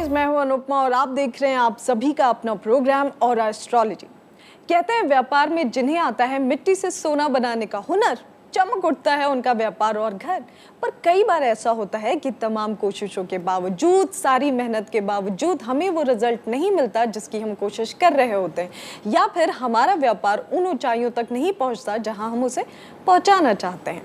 मैं हूं अनुपमा और आप देख रहे हैं आप सभी का अपना प्रोग्राम और एस्ट्रोलॉजी। कहते हैं व्यापार में जिन्हें आता है मिट्टी से सोना बनाने का हुनर, चमक उठता है उनका व्यापार और घर। पर कई बार ऐसा होता है कि तमाम कोशिशों के बावजूद, सारी मेहनत के बावजूद हमें वो रिजल्ट नहीं मिलता जिसकी हम कोशिश कर रहे होते हैं, या फिर हमारा व्यापार उन ऊंचाइयों तक नहीं पहुंचता जहां हम उसे पहुंचाना चाहते हैं।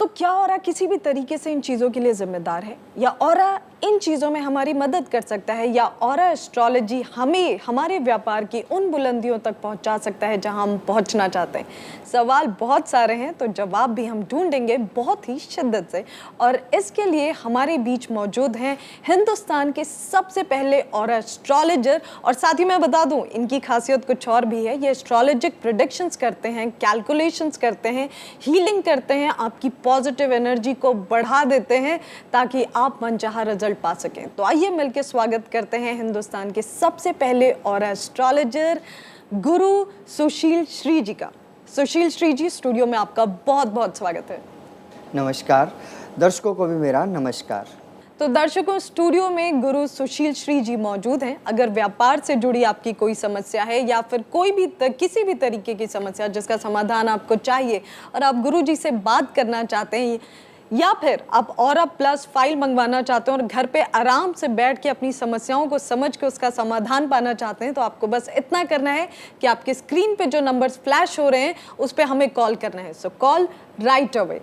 तो क्या ऑरा किसी भी तरीके से इन चीज़ों के लिए जिम्मेदार है, या ऑरा इन चीज़ों में हमारी मदद कर सकता है, या ऑरा एस्ट्रोलॉजी हमें हमारे व्यापार की उन बुलंदियों तक पहुंचा सकता है जहां हम पहुंचना चाहते हैं? सवाल बहुत सारे हैं, तो जवाब भी हम ढूंढेंगे बहुत ही शिद्दत से। और इसके लिए हमारे बीच मौजूद हैं हिंदुस्तान के सबसे पहले ऑरा एस्ट्रोलॉजर। और साथ ही मैं बता दूं, इनकी खासियत कुछ और भी है। ये एस्ट्रोलॉजिक प्रेडिक्शंस करते हैं, कैलकुलेशंस करते हैं, हीलिंग करते हैं, आपकी पॉजिटिव एनर्जी को बढ़ा देते हैं ताकि आप मनचाहा रिजल्ट पा सकें। तो आइए मिलकर स्वागत करते हैं हिंदुस्तान के सबसे पहले ऑरा एस्ट्रोलॉजर गुरु सुशील श्री जी का। सुशील श्री जी, स्टूडियो में आपका बहुत बहुत स्वागत है। नमस्कार, दर्शकों को भी मेरा नमस्कार। तो दर्शकों, स्टूडियो में गुरु सुशील श्री जी मौजूद हैं। अगर व्यापार से जुड़ी आपकी कोई समस्या है, या फिर कोई भी किसी भी तरीके की समस्या जिसका समाधान आपको चाहिए और आप गुरु जी से बात करना चाहते हैं, या फिर आप ऑरा प्लस फाइल मंगवाना चाहते हैं और घर पे आराम से बैठ के अपनी समस्याओं को समझ के उसका समाधान पाना चाहते हैं, तो आपको बस इतना करना है कि आपके स्क्रीन पे जो नंबर्स फ्लैश हो रहे हैं उस पे हमें कॉल करना है। सो कॉल राइट अवे।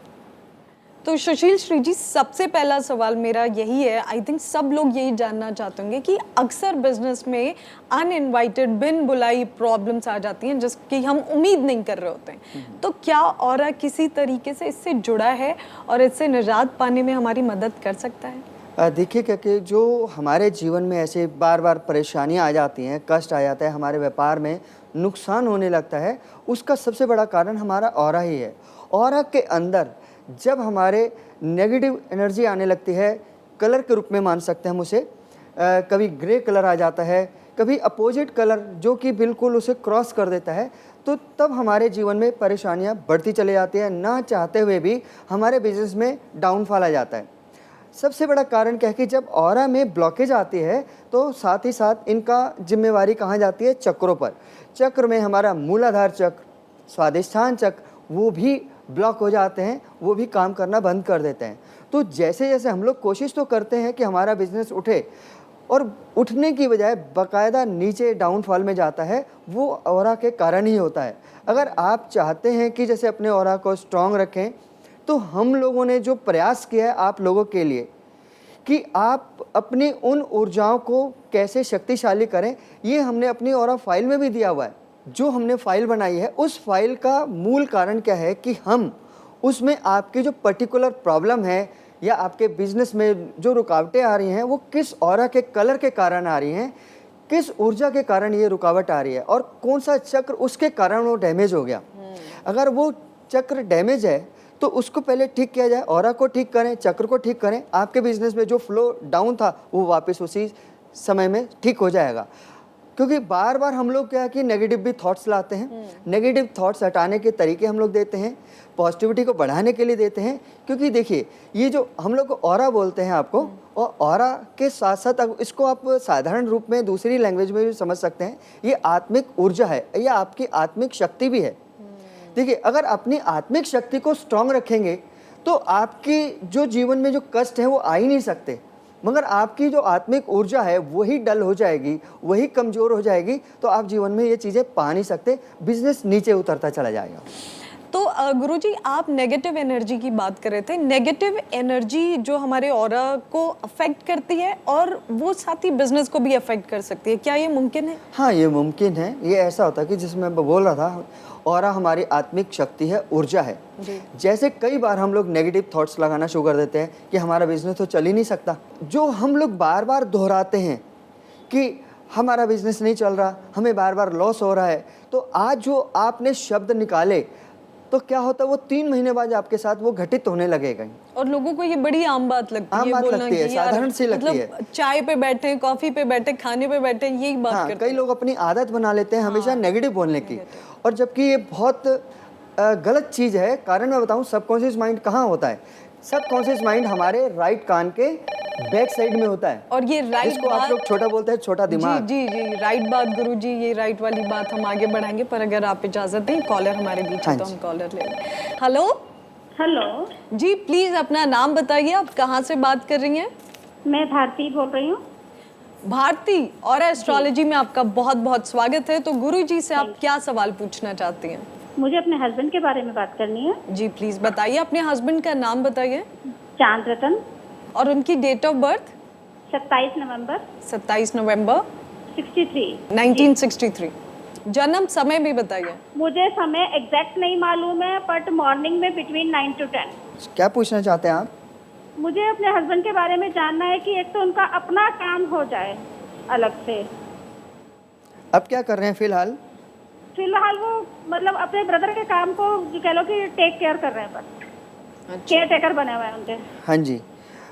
तो सुशील श्री जी, सबसे पहला सवाल मेरा यही है, आई थिंक सब लोग यही जानना चाहते होंगे कि अक्सर बिजनेस में अनइनवाइटेड, बिन बुलाई प्रॉब्लम्स आ जाती हैं जिसकी हम उम्मीद नहीं कर रहे होते हैं। तो क्या ऑरा किसी तरीके से इससे जुड़ा है और इससे निजात पाने में हमारी मदद कर सकता है? देखिए, क्योंकि जो हमारे जीवन में ऐसे बार बार परेशानियां आ जाती हैं, कष्ट आ जाता है, हमारे व्यापार में नुकसान होने लगता है, उसका सबसे बड़ा कारण हमारा ऑरा ही है। ऑरा के अंदर जब हमारे नेगेटिव एनर्जी आने लगती है, कलर के रूप में मान सकते हैं हम उसे, कभी ग्रे कलर आ जाता है, कभी अपोजिट कलर जो कि बिल्कुल उसे क्रॉस कर देता है, तो तब हमारे जीवन में परेशानियां बढ़ती चली जाती हैं। ना चाहते हुए भी हमारे बिजनेस में डाउनफॉल आ जाता है। सबसे बड़ा कारण क्या है कि जब ऑरा में ब्लॉकेज आती है तो साथ ही साथ इनका जिम्मेवारी कहाँ जाती है? चक्रों पर। चक्र में हमारा मूलाधार चक्र, स्वादिष्ठान चक्र, वो भी ब्लॉक हो जाते हैं, वो भी काम करना बंद कर देते हैं। तो जैसे जैसे हम लोग कोशिश तो करते हैं कि हमारा बिजनेस उठे, और उठने की बजाय बाकायदा नीचे डाउनफॉल में जाता है, वो ऑरा के कारण ही होता है। अगर आप चाहते हैं कि जैसे अपने ऑरा को स्ट्रॉन्ग रखें, तो हम लोगों ने जो प्रयास किया है आप लोगों के लिए कि आप अपनी उन ऊर्जाओं को कैसे शक्तिशाली करें, ये हमने अपनी ऑरा फाइल में भी दिया हुआ है। जो हमने फाइल बनाई है, उस फाइल का मूल कारण क्या है कि हम उसमें आपकी जो पर्टिकुलर प्रॉब्लम है या आपके बिजनेस में जो रुकावटें आ रही हैं, वो किस ऑरा के कलर के कारण आ रही हैं, किस ऊर्जा के कारण ये रुकावट आ रही है, और कौन सा चक्र उसके कारण वो डैमेज हो गया। अगर वो चक्र डैमेज है तो उसको पहले ठीक किया जाए, ऑरा को ठीक करें, चक्र को ठीक करें, आपके बिजनेस में जो फ्लो डाउन था वो वापस उसी समय में ठीक हो जाएगा। क्योंकि बार बार हम लोग क्या है कि नेगेटिव भी थॉट्स लाते हैं, नेगेटिव थॉट्स हटाने के तरीके हम लोग देते हैं, पॉजिटिविटी को बढ़ाने के लिए देते हैं। क्योंकि देखिए, ये जो हम लोग ऑरा बोलते हैं आपको, और ऑरा के साथ साथ इसको आप साधारण रूप में दूसरी लैंग्वेज में भी समझ सकते हैं, ये आत्मिक ऊर्जा है, ये आपकी आत्मिक शक्ति भी है। देखिए, अगर अपनी आत्मिक शक्ति को स्ट्रॉन्ग रखेंगे तो आपकी जो जीवन में जो कष्ट है वो आ ही नहीं सकते, मगर आपकी जो आत्मिक ऊर्जा है वही डल हो जाएगी, वही कमज़ोर हो जाएगी, तो आप जीवन में ये चीज़ें पा नहीं सकते, बिजनेस नीचे उतरता चला जाएगा। तो गुरुजी, आप नेगेटिव एनर्जी की बात कर रहे थे। नेगेटिव एनर्जी जो हमारे ऑरा को अफेक्ट करती है और वो साथ ही बिजनेस को भी अफेक्ट कर सकती है, क्या ये मुमकिन है? हाँ, ये मुमकिन है। ये ऐसा होता है कि जिसमें मैं बोल रहा था, ऑरा हमारी आत्मिक शक्ति है, ऊर्जा है। जैसे कई बार हम लोग नेगेटिव थॉट्स लगाना शुरू कर देते हैं कि हमारा बिजनेस तो चल ही नहीं सकता, जो हम लोग बार बार दोहराते हैं कि हमारा बिजनेस नहीं चल रहा, हमें बार बार लॉस हो रहा है, तो आज जो आपने शब्द निकाले तो क्या होता है, वो 3 महीने बाद आपके साथ वो घटित होने लगेगा। और लोगों को ये बड़ी आम बात लगती है, आम बात बोलना लगती है, कि यार, साधारण सी लगती है। मतलब चाय पे बैठे, कॉफी पे बैठे, खाने पे बैठे, यही बात करते कई लोग अपनी आदत बना लेते हैं हमेशा नेगेटिव बोलने की, और जबकि ये बहुत गलत चीज़ है। कारण मैं बताऊं, सबकॉन्शियस माइंड कहाँ होता है? सबकॉन्शियस माइंड हमारे राइट कान के बैक साइड में होता है, और ये राइट जिसको आप लोग छोटा बोलते हैं, छोटा जी दिमाग। जी जी, राइट बात गुरु जी, ये राइट वाली बात हम आगे बढ़ाएंगे, पर अगर आप इजाजत दें, कॉलर हमारे बीच हाँ है तो जी। हम कॉलर ले लें। हेलो हेलो, जी, प्लीज अपना नाम बताइए, आप कहाँ से बात कर रही हैं? मैं भारती बोल रही हूँ। भारती, और एस्ट्रोलॉजी में आपका बहुत बहुत स्वागत है। तो गुरु जी से आप क्या सवाल पूछना चाहती हैं? मुझे अपने हस्बैंड के बारे में बात करनी है। जी प्लीज बताइए, अपने हस्बैंड का नाम बताइए चांद रतन, और उनकी डेट ऑफ बर्थ। 27 नवंबर 27 नवंबर 63। 1963। जन्म समय भी बताइए। मुझे समय एग्जैक्ट नहीं मालूम है, बट मॉर्निंग में बिटवीन 9 to 10। क्या पूछना चाहते हैं आप? मुझे अपने हस्बैंड के बारे में जानना है कि एक तो उनका अपना काम हो जाए अलग से। अब क्या कर रहे हैं फिलहाल? फिलहाल वो मतलब अपने ब्रदर के काम को कह लो कि टेक केयर कर रहे हैं, बस केयर टेकर बने हुए हैं उनके। हाँ जी।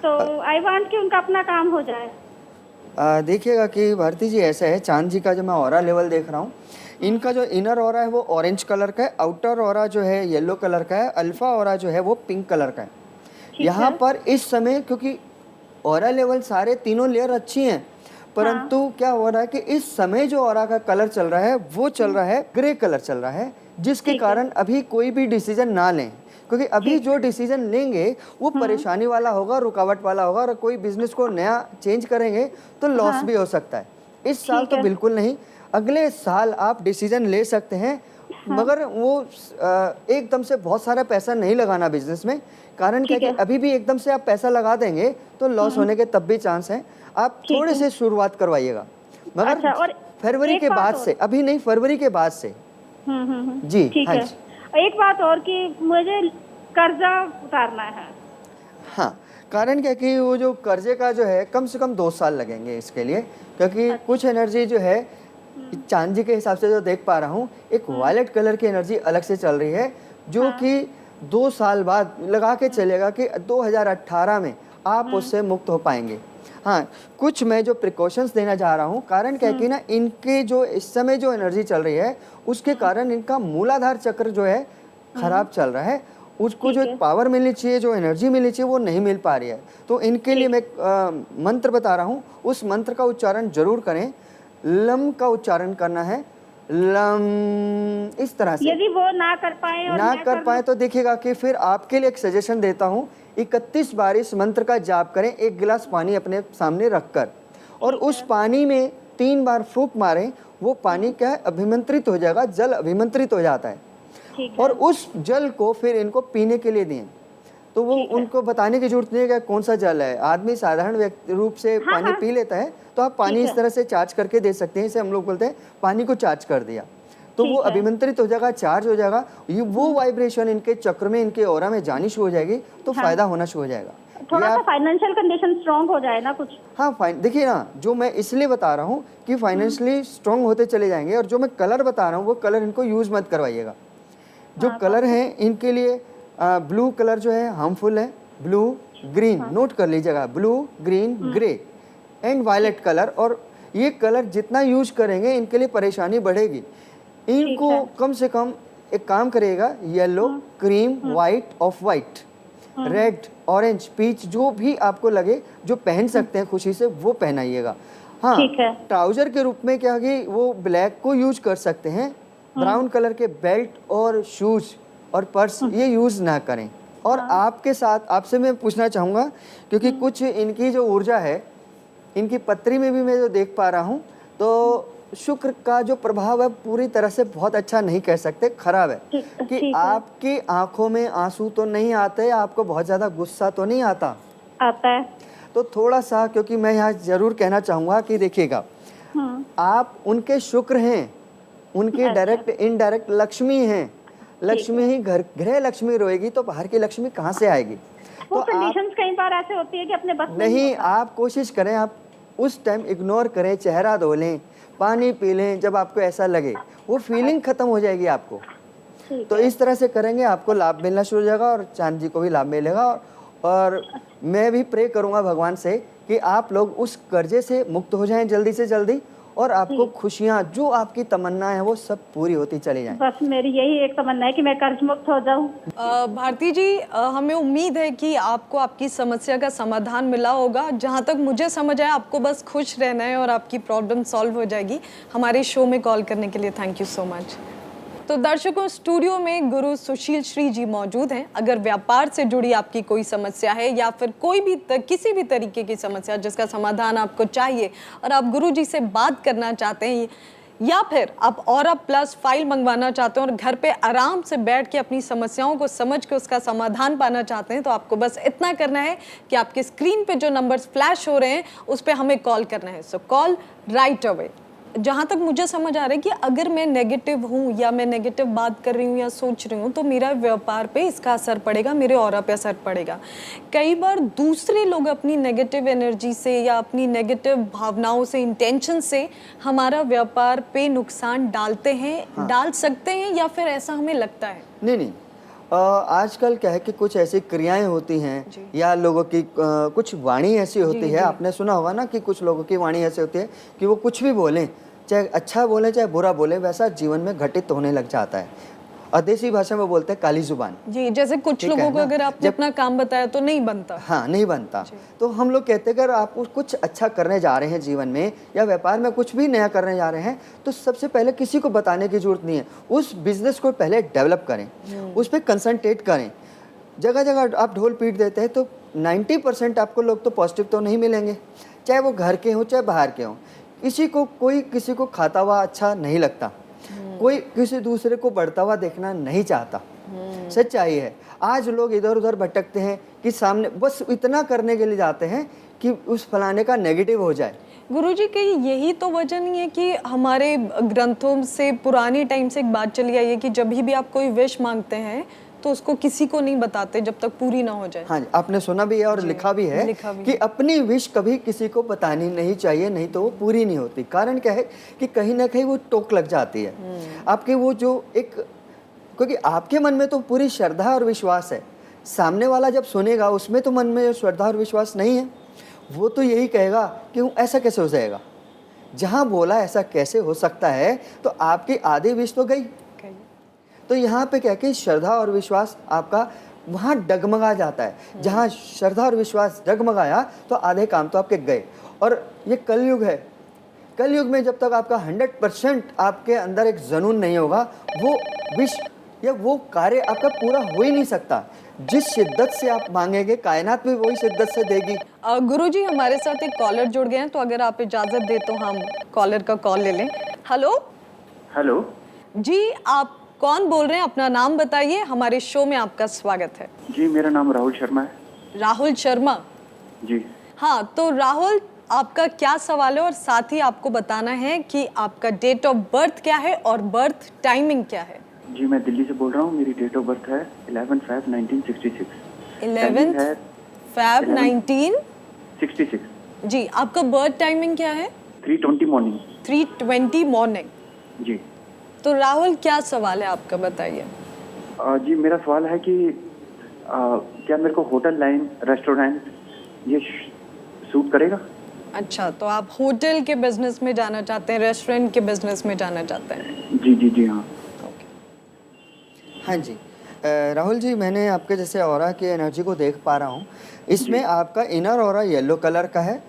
तो आई वांट कि उनका अपना काम हो जाए। देखिएगा कि भारती जी, ऐसा है, चांद जी का जो मैं ऑरा लेवल देख रहा हूँ, इनका जो इनर ऑरा है वो ऑरेंज कलर का है, आउटर ऑरा जो है येलो कलर का है, अल्फा ऑरा जो है वो पिंक कलर का है। यहाँ पर इस समय, क्योंकि ऑरा लेवल सारे तीनों लेयर अच्छी हैं, परंतु क्या हो रहा है कि इस समय जो ऑरा का कलर चल रहा है वो चल रहा है ग्रे कलर चल रहा है, जिसके कारण अभी कोई भी डिसीजन ना लें, क्योंकि अभी जो डिसीजन लेंगे वो परेशानी वाला होगा, रुकावट वाला होगा, और कोई बिजनेस को नया चेंज करेंगे तो लॉस भी हो सकता है। इस साल तो बिल्कुल नहीं, अगले साल आप डिसीजन ले सकते हैं, मगर वो एकदम से बहुत सारा पैसा नहीं लगाना बिजनेस में। कारण क्या कि अभी भी एकदम से आप पैसा लगा देंगे तो लॉस होने के तब भी चांस हैं। आप थोड़े से शुरुआत करवाइएगा, मगर अच्छा, और फरवरी के बाद से, अभी नहीं, फरवरी के बाद से। जी ठीक हाँ है। जी। एक बात और कि मुझे कर्जा उतारना है। हाँ, कारण क्या कि वो जो कर्जे का जो है कम से कम 2 साल लगेंगे इसके लिए, क्योंकि कुछ एनर्जी जो है चांद जी के हिसाब से जो देख पा रहा हूँ, एक वायलेट कलर की एनर्जी अलग से चल रही है, जो कि 2 साल बाद लगा के चलेगा कि 2018 में आप उससे मुक्त हो पाएंगे। हाँ, कुछ मैं जो प्रिकॉशंस देना चाह रहा हूँ, कारण क्या कि ना, इनके जो इस समय जो एनर्जी चल रही है उसके कारण इनका मूलाधार चक्र जो है खराब चल रहा है। उसको जो एक पावर मिलनी चाहिए, जो एनर्जी मिलनी चाहिए, वो नहीं मिल पा रही है। तो इनके लिए मैं मंत्र बता रहा हूँ, उस मंत्र का उच्चारण जरूर करें। लम का उच्चारण करना है, लम, इस तरह से। यदि वो ना कर पाए और ना मैं कर पाए तो देखिएगा कि फिर आपके लिए एक सजेशन देता हूँ, 31 बार इस मंत्र का जाप करें, 1 गिलास पानी अपने सामने रखकर, और उस पानी में 3 बार फूंक मारें। वो पानी क्या है, अभिमंत्रित हो जाएगा, जल अभिमंत्रित हो जाता है, और उस जल को फिर इनको पीने के लिए दें। तो वो उनको बताने की जरूरत नहीं है कि कौन सा जल है, आदमी साधारण रूप से पानी पी लेता है, तो आप पानी इस तरह से चार्ज करके दे सकते हैं। इसे हम लोग बोलते हैं पानी को चार्ज कर दिया, तो वो अभिमंत्रित हो जाएगा, चार्ज हो जाएगा, ये वो वाइब्रेशन इनके चक्र में, इनके ऑरा में जानी शुरू हो जाएगी, तो फायदा होना शुरू हो जाएगा। थोड़ा सा फाइनेंशियल कंडीशन स्ट्रांग हो जाए ना कुछ। हाँ, फाइन, देखिए ना, जो मैं इसलिए बता रहा हूँ कि फाइनेंशियली स्ट्रांग होते चले जाएंगे, और जो मैं कलर बता रहा हूँ वो कलर इनको यूज मत करवाइएगा। जो कलर हैं इनके लिए, ब्लू कलर जो है हार्मफुल है, ब्लू ग्रीन, नोट कर लीजिएगा, blue green grey and violet colour, और ये कलर जितना यूज करेंगे इनके लिए परेशानी बढ़ेगी। इनको कम से कम एक काम करिएगा, yellow, cream, white, off white, red, orange, peach, जो भी आपको लगे, जो पहन सकते हैं खुशी से, वो पहनाइएगा। हाँ, ट्राउजर के रूप में क्या कि वो ब्लैक को यूज कर सकते हैं, ब्राउन कलर के बेल्ट और शूज और पर्स ये यूज ना करें। और आपके साथ, आपसे मैं पूछना चाहूँगा, क्योंकि कुछ इनकी जो ऊर्जा है, इनकी पत्री में भी मैं जो देख पा रहा हूँ, तो शुक्र का जो प्रभाव है पूरी तरह से बहुत अच्छा नहीं कह सकते, खराब है। कि आपकी आंखों में आंसू तो नहीं आते, आपको बहुत ज्यादा गुस्सा तो नहीं आता है, तो थोड़ा सा, क्योंकि मैं यहाँ जरूर कहना चाहूँगा कि देखिएगा, आप उनके शुक्र हैं, उनकी डायरेक्ट इनडायरेक्ट लक्ष्मी हैं। लक्ष्मी ही घर, गृह लक्ष्मी रोएगी तो बाहर की लक्ष्मी कहाँ से आएगी? तो कंडीशंस कई बार ऐसे होती है कि अपने बस नहीं, आप कोशिश करें, आप उस टाइम इग्नोर करें, चेहरा धो लें, पानी पी लें, जब आपको ऐसा लगे, वो फीलिंग खत्म हो जाएगी आपको। तो इस तरह से करेंगे, आपको लाभ मिलना शुरू हो जाएगा, और चांद जी को भी लाभ मिलेगा। और मैं भी प्रे करूंगा भगवान से कि आप लोग उस कर्जे से मुक्त हो जाएं जल्दी से जल्दी, और आपको खुशियाँ, जो आपकी तमन्ना है वो सब पूरी होती चली जाएं। बस मेरी यही एक तमन्ना है कि मैं कर्ज मुक्त हो जाऊं। भारती जी, हमें उम्मीद है कि आपको आपकी समस्या का समाधान मिला होगा। जहाँ तक मुझे समझ आया, आपको बस खुश रहना है और आपकी प्रॉब्लम सॉल्व हो जाएगी। हमारे शो में कॉल करने के लिए थैंक यू सो मच। तो दर्शकों, स्टूडियो में गुरु सुशील श्री जी मौजूद हैं। अगर व्यापार से जुड़ी आपकी कोई समस्या है या फिर कोई भी किसी भी तरीके की समस्या जिसका समाधान आपको चाहिए और आप गुरु जी से बात करना चाहते हैं, या फिर आप ऑरा प्लस फाइल मंगवाना चाहते हैं और घर पे आराम से बैठ के अपनी समस्याओं को समझ के उसका समाधान पाना चाहते हैं, तो आपको बस इतना करना है कि आपके स्क्रीन पे जो नंबर्स फ्लैश हो रहे हैं उस पर हमें कॉल करना है। सो कॉल राइट अवे। जहाँ तक मुझे समझ आ रहा है कि अगर मैं नेगेटिव हूँ या मैं नेगेटिव बात कर रही हूँ या सोच रही हूँ, तो मेरा व्यापार पे इसका असर पड़ेगा, मेरे ऑरा पे असर पड़ेगा। कई बार दूसरे लोग अपनी नेगेटिव एनर्जी से या अपनी नेगेटिव भावनाओं से, इंटेंशन से हमारा व्यापार पे नुकसान डालते हैं, डाल सकते हैं, या फिर ऐसा हमें लगता है? नहीं, आजकल क्या है कि कुछ ऐसी क्रियाएं होती हैं या लोगों की कुछ वाणी ऐसी होती है। आपने सुना होगा ना कि कुछ लोगों की वाणी ऐसी होती है कि वो कुछ भी बोलें, चाहे अच्छा बोले चाहे बुरा बोले, वैसा जीवन में घटित होने लग जाता है। और देसी भाषा में बोलते हैं काली जुबान जी। जैसे कुछ लोगों को अगर आपने अपना काम बताया तो नहीं बनता। हाँ, नहीं बनता। तो हम लोग कहते हैं अगर आप कुछ अच्छा करने जा रहे हैं जीवन में या व्यापार में कुछ भी नया करने जा रहे हैं, तो सबसे पहले किसी को बताने की जरूरत नहीं है। उस बिजनेस को पहले डेवलप करें, उस पर कंसंट्रेट करें। जगह जगह आप ढोल पीट देते हैं तो 90% आपको लोग तो पॉजिटिव तो नहीं मिलेंगे, चाहे वो घर के हों चाहे बाहर के हों। कोई किसी को खाता हुआ अच्छा नहीं लगता, कोई किसी दूसरे को बढ़ता हुआ देखना नहीं चाहता। सच्चाई है। आज लोग इधर उधर भटकते हैं कि सामने बस इतना करने के लिए जाते हैं कि उस फलाने का नेगेटिव हो जाए। गुरुजी, कहीं यही तो वजह नहीं है कि हमारे ग्रंथों से पुरानी टाइम से एक बात चली आई है कि जब भी आप कोई विश मांगते हैं तो उसको किसी को नहीं बताते जब तक पूरी ना हो जाए? हाँ, आपने सुना भी है और लिखा भी है कि अपनी विश कभी किसी को बतानी नहीं चाहिए, नहीं तो वो पूरी नहीं होती। कारण क्या है कि कहीं ना कहीं वो टोक लग जाती है आपके वो जो एक, क्योंकि आपके मन में तो पूरी श्रद्धा और विश्वास है, सामने वाला जब सुनेगा उसमें तो मन में श्रद्धा और विश्वास नहीं है। वो तो यही कहेगा कि ऐसा कैसे हो जाएगा, जहाँ बोला ऐसा कैसे हो सकता है, तो आपकी आधी विश तो गई। तो यहाँ पे क्या कि श्रद्धा और विश्वास आपका वहाँ डगमगा जाता है। जहाँ श्रद्धा और विश्वास डगमगाया तो आधे काम तो आपके गए। और ये कलयुग है। कलयुग में जब तक आपका 100% आपके अंदर एक जुनून नहीं होगा, वो विश या वो कार्य आपका पूरा हो ही नहीं सकता। जिस शिद्दत से आप मांगेंगे, कायनात भी वही शिद्दत से देगी। गुरुजी, हमारे साथ एक कॉलर जुड़ गए हैं, तो अगर आप इजाजत दे तो हम कॉलर का कॉल ले लें। हेलो। हेलो जी, आप कौन बोल रहे हैं? अपना नाम बताइए, हमारे शो में आपका स्वागत है। जी, मेरा नाम राहुल शर्मा है। राहुल शर्मा जी हाँ, तो राहुल, आपका क्या सवाल है और साथ ही आपको बताना है कि आपका डेट ऑफ बर्थ क्या है और बर्थ टाइमिंग क्या है? जी, मैं दिल्ली से बोल रहा हूँ। मेरी डेट ऑफ बर्थ है 11 Feb 1966। 11 Feb 1966। 66। जी, आपका बर्थ टाइमिंग क्या है? 3:20 मॉर्निंग। 3:20 मॉर्निंग। जी। तो राहुल, क्या सवाल है आपका, बताइए। जी, मेरा सवाल है कि क्या मेरे को होटल लाइन, रेस्टोरेंट ये सूट करेगा? अच्छा, तो आप होटल के बिजनेस में जाना चाहते हैं, रेस्टोरेंट के बिजनेस में जाना चाहते हैं? जी जी जी हाँ। हाँ जी, राहुल जी, मैंने आपके जैसे ऑरा की एनर्जी को देख पा रहा हूँ। इसमें आपका इनर ऑरा येलो कलर का है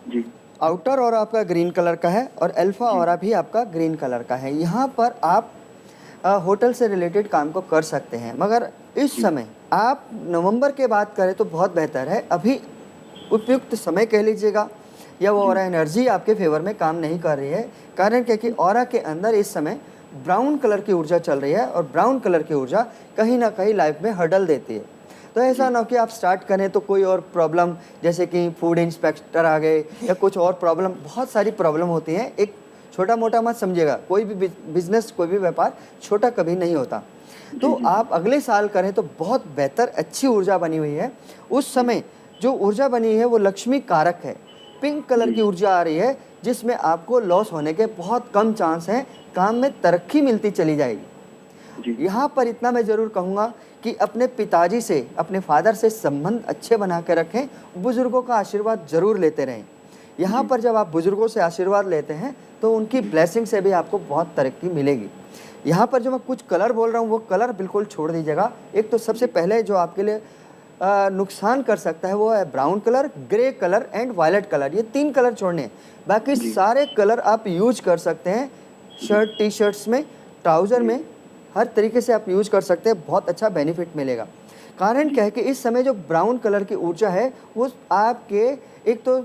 जी, आउटर ऑरा आपका ग्रीन कलर का है और अल्फा ऑरा भी आपका ग्रीन कलर का है। यहाँ पर आप होटल से रिलेटेड काम को कर सकते हैं, मगर इस समय आप नवंबर के बाद करें तो बहुत बेहतर है। अभी उपयुक्त समय कह लीजिएगा, या वो ऑरा एनर्जी आपके फेवर में काम नहीं कर रही है। कारण क्या कि ऑरा के अंदर इस समय ब्राउन कलर की ऊर्जा चल रही है और ब्राउन कलर की ऊर्जा कहीं ना कहीं लाइफ में हर्डल देती है। तो ऐसा ना हो कि आप स्टार्ट करें तो कोई और प्रॉब्लम, जैसे कि फूड इंस्पेक्टर आ गए या कुछ और प्रॉब्लम, बहुत सारी प्रॉब्लम होती हैं। एक छोटा मोटा मत समझिएगा, कोई भी बिजनेस, कोई भी व्यापार छोटा कभी नहीं होता। तो आप अगले साल करें तो बहुत बेहतर, अच्छी ऊर्जा बनी हुई है। उस समय जो ऊर्जा बनी है वो लक्ष्मी कारक है, पिंक कलर की ऊर्जा आ रही है, जिसमें आपको लॉस होने के बहुत कम चांस हैं, काम में तरक्की मिलती चली जाएगी। यहाँ पर इतना मैं ज़रूर कहूँगा कि अपने पिताजी से, अपने फादर से संबंध अच्छे बना के रखें, बुजुर्गों का आशीर्वाद ज़रूर लेते रहें। यहाँ पर जब आप बुजुर्गों से आशीर्वाद लेते हैं तो उनकी ब्लेसिंग से भी आपको बहुत तरक्की मिलेगी। यहाँ पर जो मैं कुछ कलर बोल रहा हूँ वो कलर बिल्कुल छोड़ दीजिएगा। एक तो सबसे पहले जो आपके लिए नुकसान कर सकता है वो है brown colour, grey colour and violet colour. ये 3 कलर छोड़ने हैं, बाकी सारे कलर आप यूज कर सकते हैं। शर्ट, टी शर्ट्स में, ट्राउज़र में, हर तरीके से आप यूज कर सकते हैं, बहुत अच्छा बेनिफिट मिलेगा। कारण क्या है कि इस समय जो ब्राउन कलर की ऊर्जा है वो आपके एक तो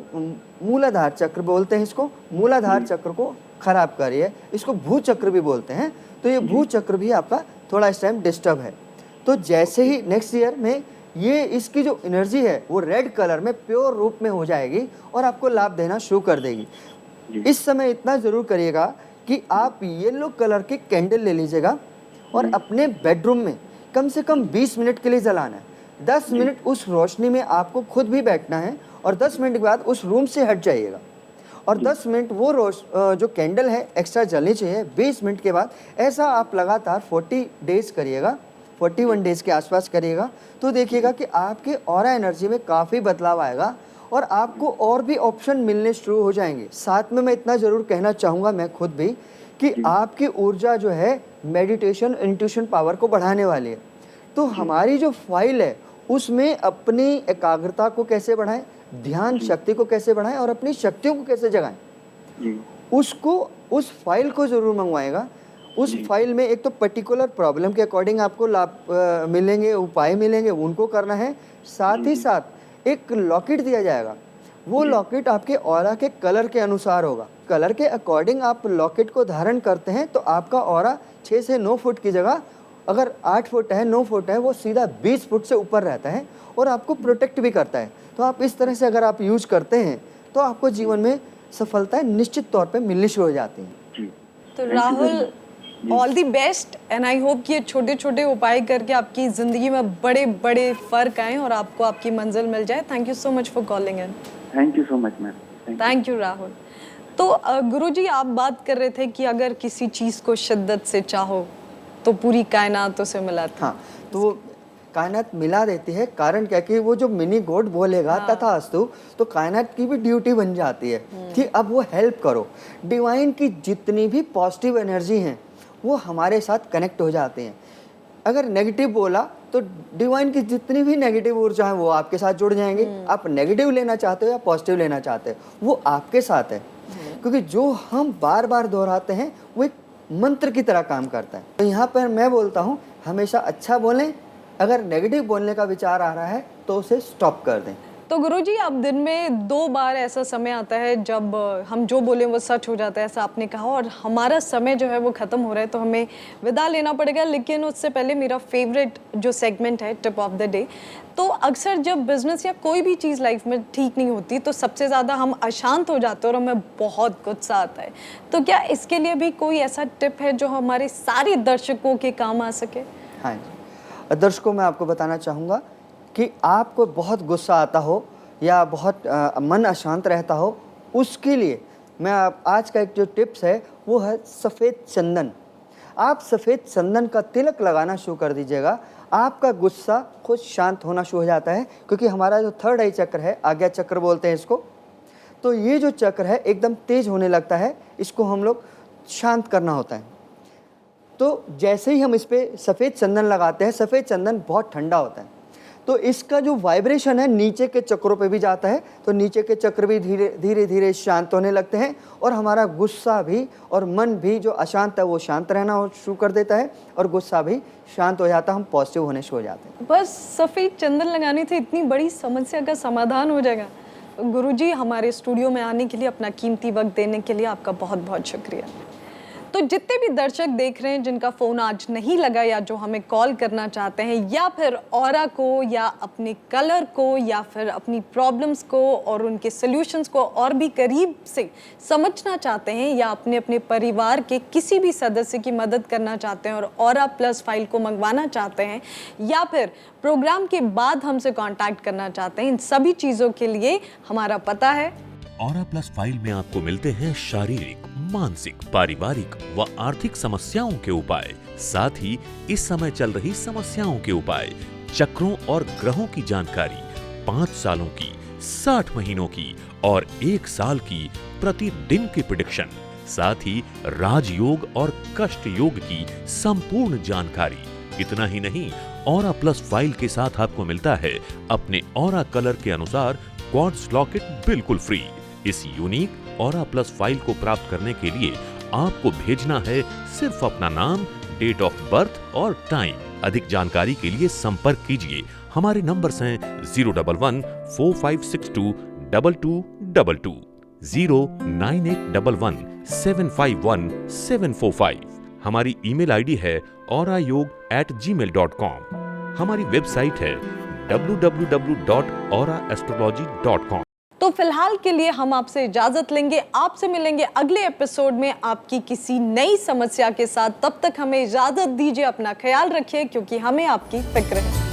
मूलाधार चक्र बोलते हैं इसको, मूलाधार चक्र को खराब कर रही है, इसको भू चक्र भी बोलते हैं। तो ये भू चक्र भी आपका थोड़ा इस टाइम डिस्टर्ब है। तो जैसे ही नेक्स्ट ईयर में ये इसकी जो एनर्जी है वो रेड कलर में प्योर रूप में हो जाएगी और आपको लाभ देना शुरू कर देगी। इस समय इतना ज़रूर करिएगा कि आप येलो कलर की कैंडल ले लीजिएगा और अपने बेडरूम में कम से कम 20 मिनट के लिए जलाना है। 10 मिनट उस रोशनी में आपको खुद भी बैठना है और 10 मिनट के बाद उस रूम से हट जाइएगा और 10 मिनट वो जो कैंडल है एक्स्ट्रा जलनी चाहिए। 20 मिनट के बाद ऐसा आप लगातार 40 डेज करिएगा, 41 डेज के आसपास करिएगा, तो देखिएगा कि आपके ऑरा एनर्जी में काफ़ी बदलाव आएगा और आपको और भी ऑप्शन मिलने शुरू हो जाएंगे। साथ में मैं इतना ज़रूर कहना चाहूँगा मैं खुद भी कि आपकी ऊर्जा जो है मेडिटेशन, इंट्यूशन पावर को बढ़ाने वाली है। तो हमारी जो फाइल है उसमें अपनी एकाग्रता को कैसे बढ़ाएं, ध्यान शक्ति को कैसे बढ़ाएं और अपनी शक्तियों को कैसे जगाएं, उसको उस फाइल को ज़रूर मंगवाएगा। उस फाइल में एक तो पर्टिकुलर प्रॉब्लम के अकॉर्डिंग आपको लाभ मिलेंगे, उपाय मिलेंगे, उनको करना है। साथ ही साथ एक लॉकेट दिया जाएगा, वो लॉकेट आपके ऑरा के कलर के अनुसार होगा। कलर के अकॉर्डिंग आप लॉकेट को धारण करते हैं तो आपका ऑरा 6 से 9 फुट की जगह अगर 8 फुट है, 9 फुट है, वो सीधा 20 फुट से ऊपर रहता है और आपको प्रोटेक्ट भी करता है। तो आप इस तरह से अगर आप यूज करते हैं तो आपको जीवन में सफलताएं निश्चित तौर पे मिलनी शुरू हो जाती हैं। तो Rahul, all the best and I hope कि ये छोटे छोटे उपाय करके आपकी ज़िंदगी में बड़े बड़े फ़र्क आएँ और आपको आपकी मंजिल मिल जाए। Thank you so much for calling in. Thank you so much ma'am. Thank you Rahul. तो गुरुजी, आप बात कर रहे थे कि अगर किसी चीज़ को शिद्दत से चाहो तो पूरी कायनात उसे मिलाती। हाँ, तो कायनात मिला देती है। कारण क्या कि वो जो मिनी गॉड बोलेगा तथास्तु, तो कायनात की भी ड्यूटी बन जाती है कि अब वो हेल्प करो। डिवाइन की जितनी भी पॉजिटिव एनर्जी हैं वो हमारे साथ कनेक्ट हो जाते हैं। अगर नेगेटिव बोला तो डिवाइन की जितनी भी नेगेटिव ऊर्जा है वो आपके साथ जुड़ जाएंगे। आप नेगेटिव लेना चाहते हो या पॉजिटिव लेना चाहते हो वो आपके साथ है, क्योंकि जो हम बार बार दोहराते हैं वो एक मंत्र की तरह काम करता है। तो यहाँ पर मैं बोलता हूँ हमेशा अच्छा बोलें, अगर नेगेटिव बोलने का विचार आ रहा है तो उसे स्टॉप कर दें। तो गुरुजी, अब दिन में 2 बार ऐसा समय आता है जब हम जो बोलें वो सच हो जाता है, ऐसा आपने कहा, और हमारा समय जो है वो ख़त्म हो रहा है तो हमें विदा लेना पड़ेगा। लेकिन उससे पहले मेरा फेवरेट जो सेगमेंट है टिप ऑफ द डे। तो अक्सर जब बिजनेस या कोई भी चीज़ लाइफ में ठीक नहीं होती तो सबसे ज़्यादा हम अशांत हो जाते हैं और हमें बहुत गुस्सा आता है। तो क्या इसके लिए भी कोई ऐसा टिप है जो हमारे सारे दर्शकों के काम आ सके? हाँ जी, दर्शकों मैं आपको बताना चाहूँगा कि आपको बहुत गुस्सा आता हो या बहुत मन अशांत रहता हो, उसके लिए मैं आज का एक जो टिप्स है वो है सफ़ेद चंदन। आप सफ़ेद चंदन का तिलक लगाना शुरू कर दीजिएगा, आपका गुस्सा खुद शांत होना शुरू हो जाता है। क्योंकि हमारा जो 3rd आई चक्र है, आज्ञा चक्र बोलते हैं इसको, तो ये जो चक्र है एकदम तेज होने लगता है, इसको हम लोग शांत करना होता है। तो जैसे ही हम इस पर सफ़ेद चंदन लगाते हैं, सफ़ेद चंदन बहुत ठंडा होता है, तो इसका जो वाइब्रेशन है नीचे के चक्रों पे भी जाता है, तो नीचे के चक्र भी धीरे धीरे धीरे शांत होने लगते हैं और हमारा गुस्सा भी और मन भी जो अशांत है वो शांत रहना शुरू कर देता है और गुस्सा भी शांत हो जाता है, हम पॉजिटिव होने शुरू हो जाते हैं। बस सफ़ेद चंदन लगाने से इतनी बड़ी समस्या का समाधान हो जाएगा। गुरुजी, हमारे स्टूडियो में आने के लिए, अपना कीमती वक्त देने के लिए आपका बहुत बहुत शुक्रिया। तो जितने भी दर्शक देख रहे हैं जिनका फ़ोन आज नहीं लगा या जो हमें कॉल करना चाहते हैं या फिर ऑरा को या अपने कलर को या फिर अपनी प्रॉब्लम्स को और उनके सॉल्यूशंस को और भी करीब से समझना चाहते हैं या अपने अपने परिवार के किसी भी सदस्य की मदद करना चाहते हैं और ऑरा प्लस फाइल को मंगवाना चाहते हैं या फिर प्रोग्राम के बाद हमसे कांटेक्ट करना चाहते हैं, इन सभी चीज़ों के लिए हमारा पता है ऑरा प्लस फाइल में आपको मिलते हैं शारीरिक, मानसिक, पारिवारिक व आर्थिक समस्याओं के उपाय, साथ ही इस समय चल रही समस्याओं के उपाय, चक्रों और ग्रहों की जानकारी, 5 सालों की 60 महीनों की और 1 साल की प्रतिदिन की प्रेडिक्शन, साथ ही राजयोग और कष्ट योग की संपूर्ण जानकारी। इतना ही नहीं, ऑरा प्लस फाइल के साथ आपको मिलता है अपने ऑरा कलर के अनुसार क्वार्ट्ज लॉकेट बिल्कुल फ्री। इस यूनिक ऑरा प्लस फाइल को प्राप्त करने के लिए आपको भेजना है सिर्फ अपना नाम, डेट ऑफ बर्थ और टाइम। अधिक जानकारी के लिए संपर्क कीजिए। हमारे नंबर्स हैं 011-4562-2222, 09811-751-745। हमारी ईमेल आईडी है aurayog@gmail.com। हमारी वेबसाइट है www.auraastrology.com। तो फिलहाल के लिए हम आपसे इजाजत लेंगे। आपसे मिलेंगे अगले एपिसोड में आपकी किसी नई समस्या के साथ। तब तक हमें इजाजत दीजिए। अपना ख्याल रखिए, क्योंकि हमें आपकी फिक्र है।